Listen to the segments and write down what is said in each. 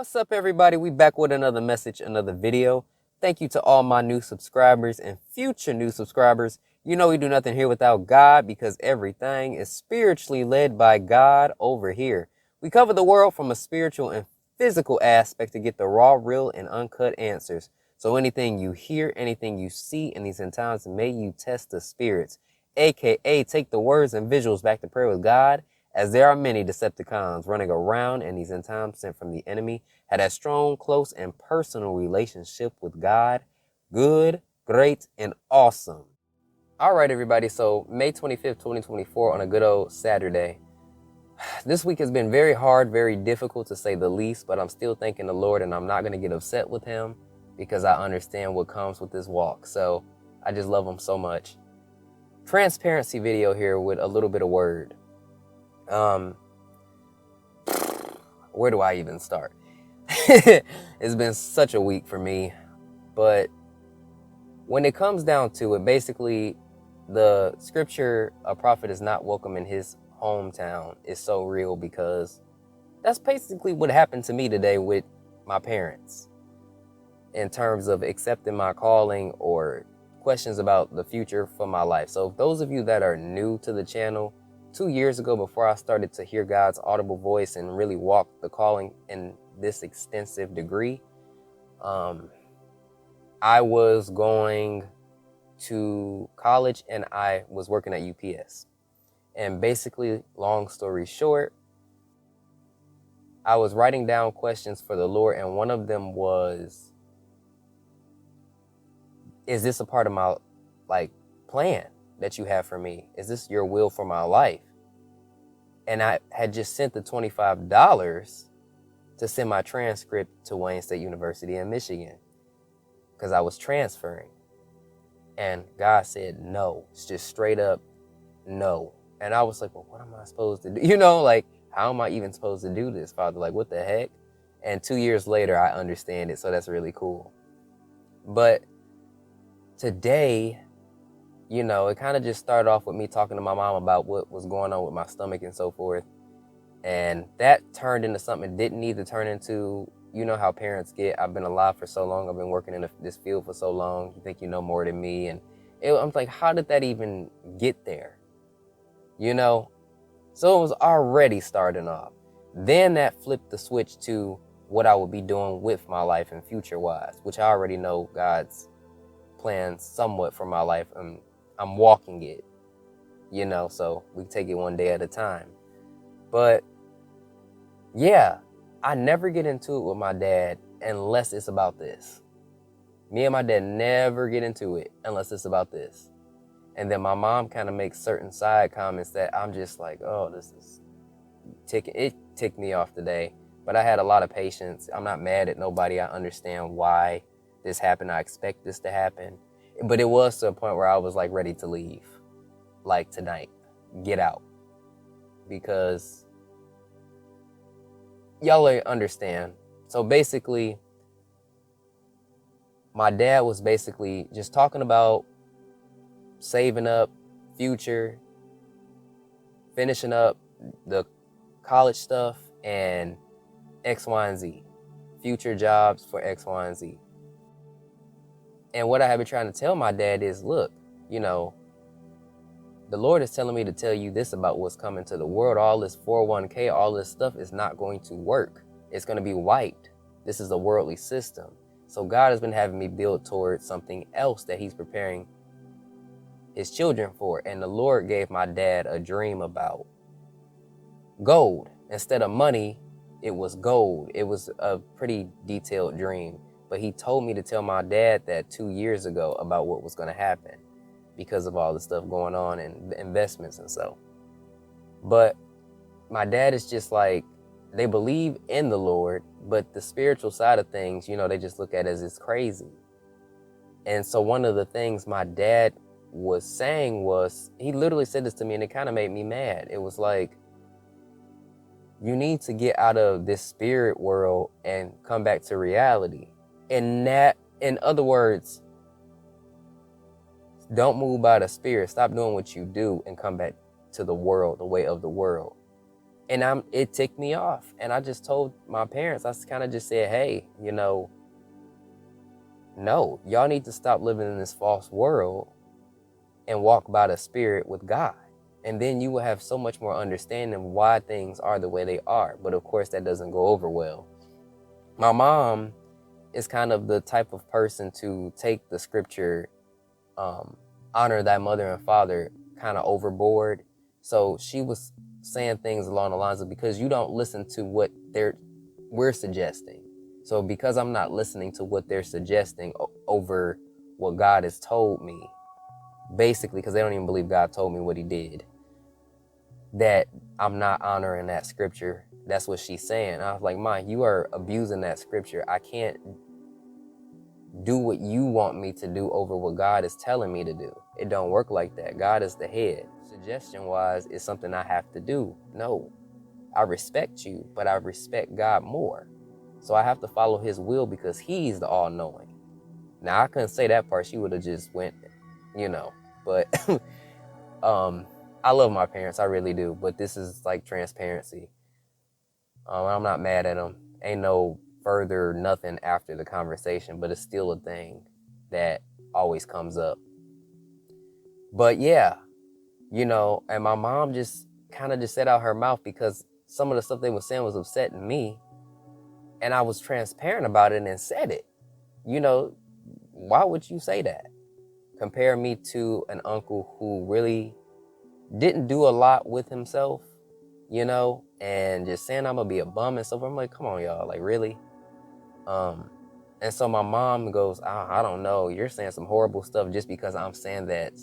What's up, everybody? We back with another message, another video. Thank you to all my new subscribers and future new subscribers. You know we do nothing here without God because everything is spiritually led by God over here. We cover the world from a spiritual and physical aspect to get the raw, real, and uncut answers. So anything you hear, anything you see in these end times, may you test the spirits, aka take the words and visuals back to prayer with God, as there are many Decepticons running around in these end times sent from the enemy, had a strong, close, and personal relationship with God. Good, great, and awesome. All right, everybody. So May 25th, 2024, on a good old Saturday. This week has been very hard, very difficult to say the least, but I'm still thanking the Lord, and I'm not going to get upset with him because I understand what comes with this walk. So I just love him so much. Transparency video here with a little bit of word. Where do I even start? It's been such a week for me, but when it comes down to it, basically the scripture, a prophet is not welcome in his hometown, is so real because that's basically what happened to me today with my parents in terms of accepting my calling or questions about the future for my life. So those of you that are new to the channel, 2 years ago, before I started to hear God's audible voice and really walk the calling in this extensive degree, I was going to college and I was working at UPS. And basically, long story short, I was writing down questions for the Lord, and one of them was, is this a part of my plan that you have for me? Is this your will for my life? And I had just sent the $25 to send my transcript to Wayne State University in Michigan because I was transferring. And God said no. It's just straight up no. And I was like, well, what am I supposed to do? You know, like, how am I even supposed to do this, Father? Like, what the heck? And 2 years later, I understand it. So that's really cool. But today, you know, it kind of just started off with me talking to my mom about what was going on with my stomach and so forth. And that turned into something it didn't need to turn into. You know how parents get. I've been alive for so long. I've been working in this field for so long. You think you know more than me. And I'm like, how did that even get there? You know? So it was already starting off. Then that flipped the switch to what I would be doing with my life and future-wise, which I already know God's plans somewhat for my life. I'm walking it, you know, so we take it one day at a time. But yeah, I never get into it with my dad unless it's about this. Me and my dad never get into it unless it's about this. And then my mom kind of makes certain side comments that I'm just like, oh, this is it ticked me off today. But I had a lot of patience. I'm not mad at nobody. I understand why this happened. I expect this to happen. But it was to a point where I was like ready to leave, like tonight, get out, because y'all understand. So basically, my dad was basically just talking about saving up, future, finishing up the college stuff, and X, Y, and Z, future jobs for X, Y, and Z. And what I have been trying to tell my dad is, look, you know, the Lord is telling me to tell you this about what's coming to the world. All this 401k, all this stuff is not going to work. It's going to be wiped. This is a worldly system. So God has been having me build towards something else that he's preparing his children for. And the Lord gave my dad a dream about gold. Instead of money, it was gold. It was a pretty detailed dream. But he told me to tell my dad that 2 years ago about what was going to happen because of all the stuff going on and the investments and so. But my dad is just like, they believe in the Lord, but the spiritual side of things, you know, they just look at it as it's crazy. And so one of the things my dad was saying was, he literally said this to me and it kind of made me mad. It was like, you need to get out of this spirit world and come back to reality. And that, in other words, don't move by the spirit. Stop doing what you do and come back to the world, the way of the world. And it ticked me off. And I just told my parents, I kind of just said, hey, no, y'all need to stop living in this false world and walk by the Spirit with God. And then you will have so much more understanding why things are the way they are. But of course, that doesn't go over well. My mom is kind of the type of person to take the scripture, honor thy mother and father, kind of overboard. So she was saying things along the lines of, because you don't listen to what we're suggesting. So because I'm not listening to what they're suggesting over what God has told me, basically, because they don't even believe God told me what he did, that I'm not honoring that scripture. That's what she's saying. I was like, Mom, you are abusing that scripture. I can't do what you want me to do over what God is telling me to do. It don't work like that. God is the head. Suggestion wise is something I have to do. No, I respect you, but I respect God more. So I have to follow his will because he's the all-knowing. Now I couldn't say that part. She would have just went, but I love my parents. I really do. But this is like transparency. I'm not mad at them. Ain't no further nothing after the conversation, but it's still a thing that always comes up. But yeah, and my mom just kind of just said out her mouth because some of the stuff they were saying was upsetting me. And I was transparent about it and said it. Why would you say that? Compare me to an uncle who really didn't do a lot with himself, and just saying I'm gonna be a bum and stuff. I'm like, come on, y'all, like really? And so my mom goes, I don't know, you're saying some horrible stuff just because I'm saying that.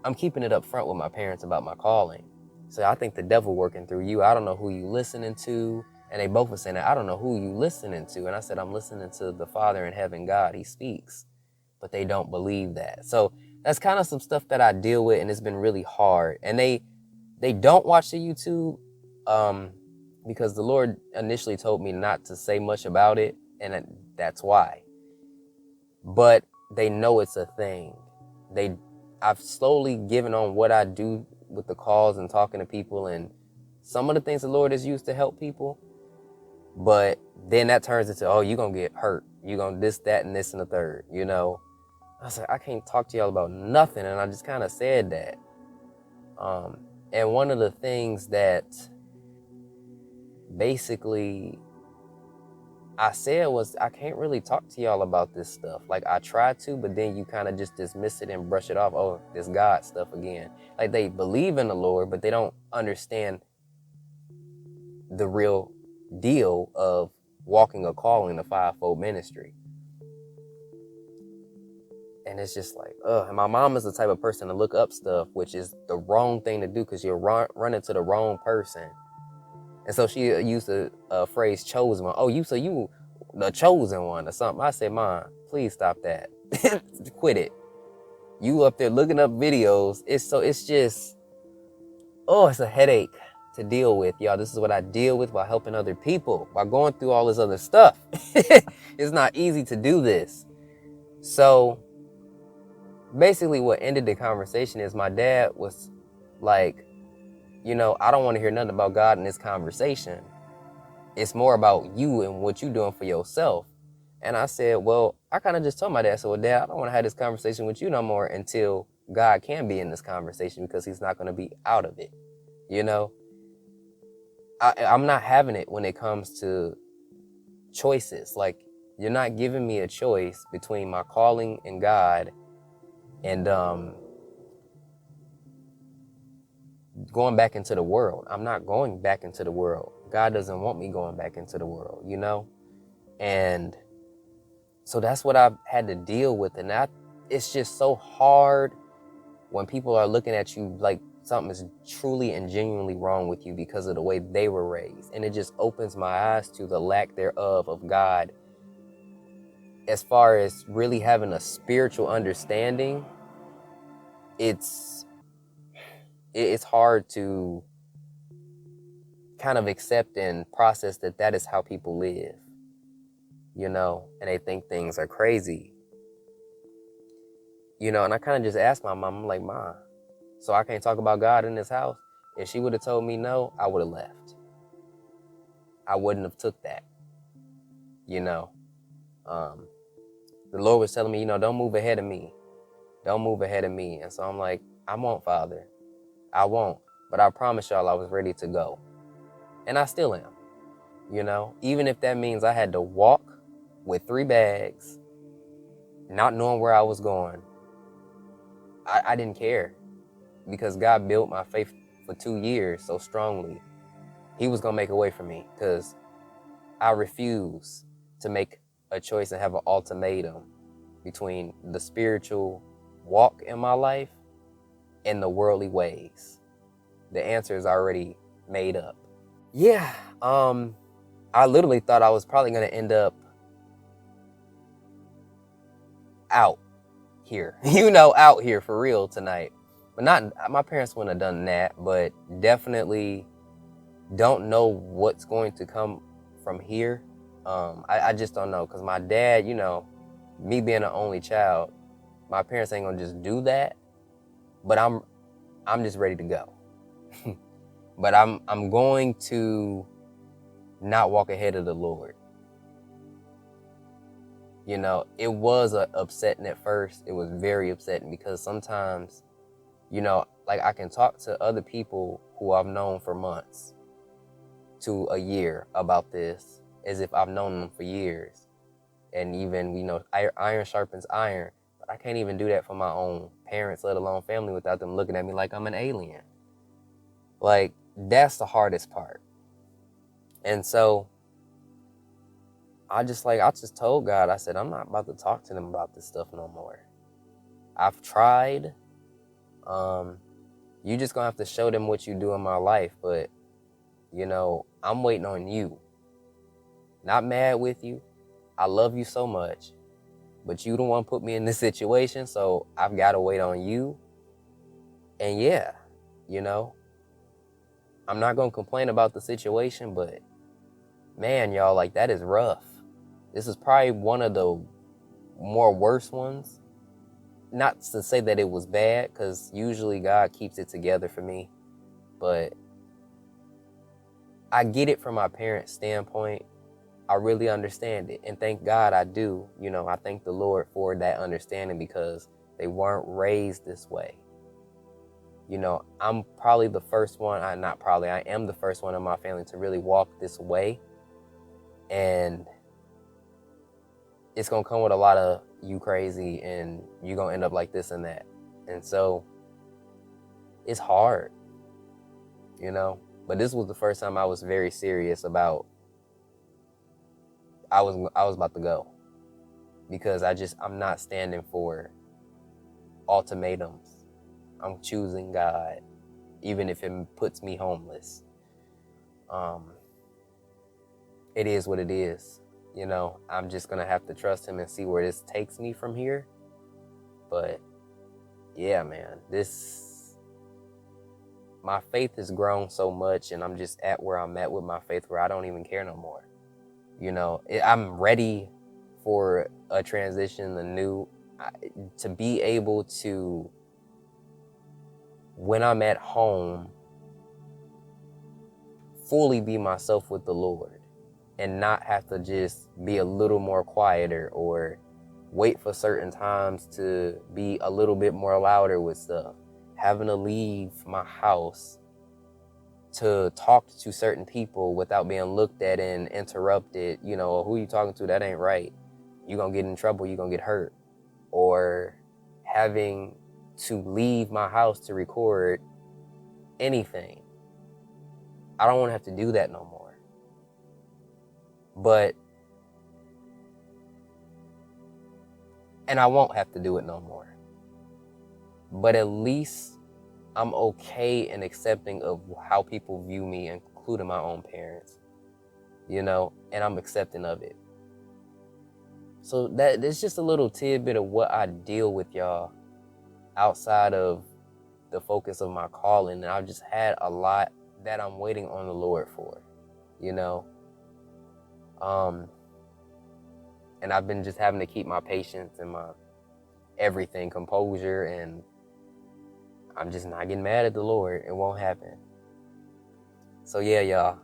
I'm keeping it up front with my parents about my calling. So I think the devil working through you. I don't know who you listening to. And they both were saying that, I don't know who you listening to. And I said, I'm listening to the Father in heaven, God. He speaks. But they don't believe that. So that's kind of some stuff that I deal with, and it's been really hard. And they don't watch the YouTube because the Lord initially told me not to say much about it, and that's why. But they know it's a thing. I've slowly given on what I do with the calls and talking to people, and some of the things the Lord has used to help people. But then that turns into, oh, you're going to get hurt. You're going to this, that, and this, and the third, I was like, I can't talk to y'all about nothing. And I just kind of said that. And one of the things that basically I said was, I can't really talk to y'all about this stuff. Like, I try to, but then you kind of just dismiss it and brush it off. Oh, this God stuff again. Like, they believe in the Lord, but they don't understand the real deal of walking a call in the fivefold ministry. And it's just like, and my mom is the type of person to look up stuff, which is the wrong thing to do because you're running to the wrong person. And so she used the phrase chosen one. Oh, you the chosen one or something. I said, Mom, please stop that. Quit it. You up there looking up videos. It's just, it's a headache to deal with, y'all. This is what I deal with while helping other people, while going through all this other stuff. It's not easy to do this. So basically what ended the conversation is my dad was like, I don't want to hear nothing about God in this conversation. It's more about you and what you're doing for yourself. And I said, well, I kind of just told my dad, so, well, Dad, I don't want to have this conversation with you no more until God can be in this conversation, because he's not going to be out of it. I'm not having it when it comes to choices. Like, you're not giving me a choice between my calling and God and going back into the world. I'm not going back into the world. God doesn't want me going back into the world, And so that's what I've had to deal with. And it's just so hard when people are looking at you like something is truly and genuinely wrong with you because of the way they were raised. And it just opens my eyes to the lack thereof of God as far as really having a spiritual understanding. It's hard to kind of accept and process that is how people live, and they think things are crazy, and I kind of just asked my mom, I'm like, Mom, so I can't talk about God in this house? If she would have told me no, I would have left. I wouldn't have took that, you know. The Lord was telling me, don't move ahead of me. Don't move ahead of me. And so I'm like, I won't, Father. I won't. But I promise y'all I was ready to go. And I still am, even if that means I had to walk with 3 bags, not knowing where I was going. I didn't care, because God built my faith for 2 years so strongly. He was going to make a way for me, because I refuse to make a choice and have an ultimatum between the spiritual walk in my life and the worldly ways. The answer is already made up. Yeah, I literally thought I was probably going to end up out here, out here for real tonight. But not, my parents wouldn't have done that, but definitely don't know what's going to come from here. I just don't know, because my dad, me being an only child, my parents ain't gonna just do that. But I'm just ready to go. But I'm going to not walk ahead of the Lord. It was upsetting at first. It was very upsetting, because sometimes, like, I can talk to other people who I've known for months to a year about this as if I've known them for years. And even, iron sharpens iron. But I can't even do that for my own parents, let alone family, without them looking at me like I'm an alien. Like, that's the hardest part. And so I just told God, I said, I'm not about to talk to them about this stuff no more. I've tried. You just gonna have to show them what you do in my life. But, I'm waiting on you. Not mad with you. I love you so much. But you don't want to put me in this situation, so I've got to wait on you. And yeah, I'm not going to complain about the situation, but man, y'all, like, that is rough. This is probably one of the more worse ones. Not to say that it was bad, because usually God keeps it together for me. But I get it from my parents' standpoint. I really understand it. And thank God I do. I thank the Lord for that understanding, because they weren't raised this way. I'm probably the first one, I am the first one in my family to really walk this way. And it's going to come with a lot of you crazy, and you're going to end up like this and that. And so it's hard, but this was the first time I was very serious about, I was about to go, because I'm not standing for ultimatums. I'm choosing God, even if it puts me homeless. It is what it is. I'm just going to have to trust him and see where this takes me from here. But yeah, man, my faith has grown so much, and I'm just at where I'm at with my faith, where I don't even care no more. I'm ready for a transition, to be able to, when I'm at home, fully be myself with the Lord, and not have to just be a little more quieter, or wait for certain times to be a little bit more louder with stuff. Having to leave my house to talk to certain people without being looked at and interrupted. Who you talking to? That ain't right. You're going to get in trouble. You're going to get hurt. Or having to leave my house to record anything. I don't want to have to do that no more. And I won't have to do it no more. But at least I'm okay and accepting of how people view me, including my own parents, and I'm accepting of it. So that's just a little tidbit of what I deal with, y'all, outside of the focus of my calling. And I've just had a lot that I'm waiting on the Lord for, and I've been just having to keep my patience and my everything, composure, and I'm just not getting mad at the Lord. It won't happen. So yeah, y'all.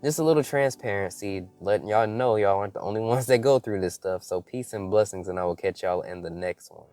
Just a little transparency, letting y'all know y'all aren't the only ones that go through this stuff. So peace and blessings, and I will catch y'all in the next one.